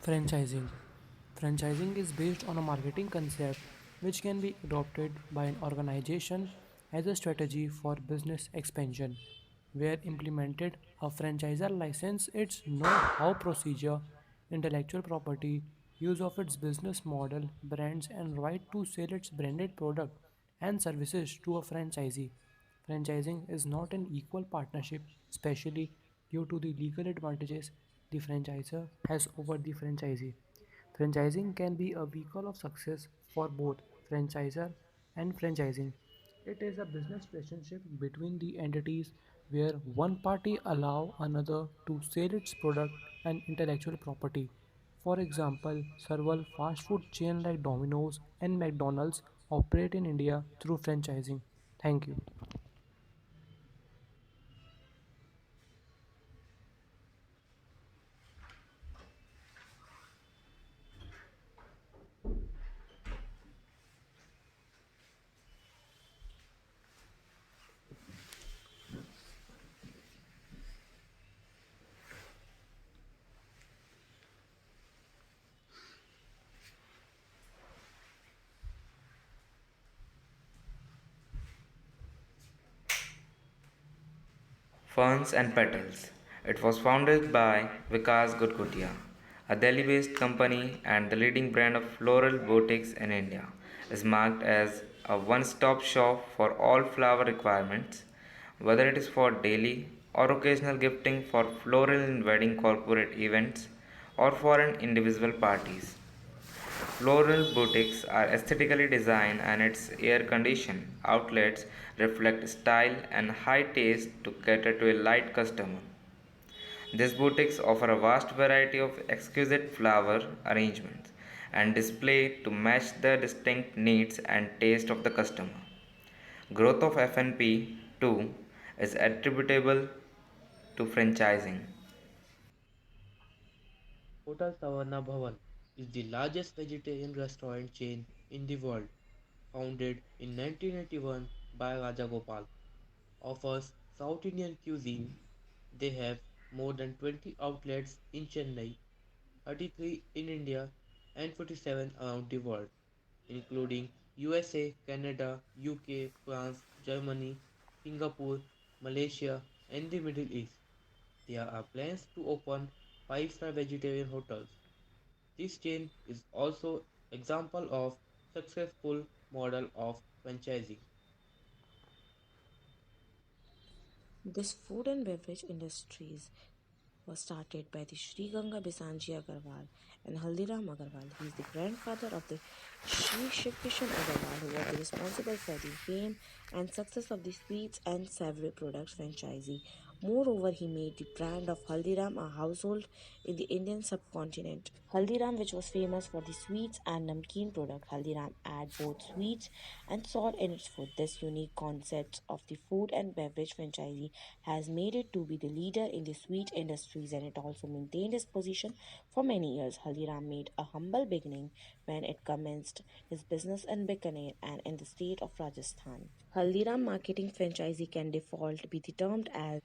Franchising. Franchising is based on a marketing concept which can be adopted by an organization as a strategy for business expansion. Where implemented, a franchisor license its know-how procedure, intellectual property, use of its business model, brands, and right to sell its branded product and services to a franchisee. Franchising is not an equal partnership, especially due to the legal advantages the franchisor has over the franchisee. Franchising can be a vehicle of success for both franchisor and franchising. It is a business relationship between the entities where one party allow another to sell its product and intellectual property. For example, several fast food chains like Domino's and McDonald's operate in India through franchising. Thank you. Ferns and Petals. It was founded by Vikas Gudgutia, a Delhi based company and the leading brand of floral boutiques in India. Is marked as a one stop shop for all flower requirements, whether it is for daily or occasional gifting for floral and wedding corporate events or for an individual parties. Floral boutiques are aesthetically designed and its air conditioned outlets reflect style and high taste to cater to a light customer. These boutiques offer a vast variety of exquisite flower arrangements and display to match the distinct needs and taste of the customer. Growth of F&P too is attributable to franchising. Hotel Tavanna Bhavan is the largest vegetarian restaurant chain in the world, founded in 1981 by Raja Gopal. Offers South Indian cuisine. They have more than 20 outlets in Chennai, 33 in India, and 47 around the world, including USA, Canada, UK, France, Germany, Singapore, Malaysia, and the Middle East. There are plans to open 5-star vegetarian hotels. This chain is also example of successful model of franchising. This food and beverage industries was started by the Sri Ganga Bisanji Agarwal and Haldiram Agarwal. He is the grandfather of the Sri Shiv Kishan Agarwal, who was responsible for the fame and success of the sweets and savory products franchisee. Moreover, he made the brand of Haldiram a household in the Indian subcontinent. Haldiram, which was famous for the sweets and namkeen product, Haldiram add both sweets and salt in its food. This unique concept of the food and beverage franchisee has made it to be the leader in the sweet industries, and it also maintained its position for many years. Haldiram made a humble beginning when it commenced his business in Bikaner and in the state of Rajasthan. Haldiram marketing franchisee can default be termed as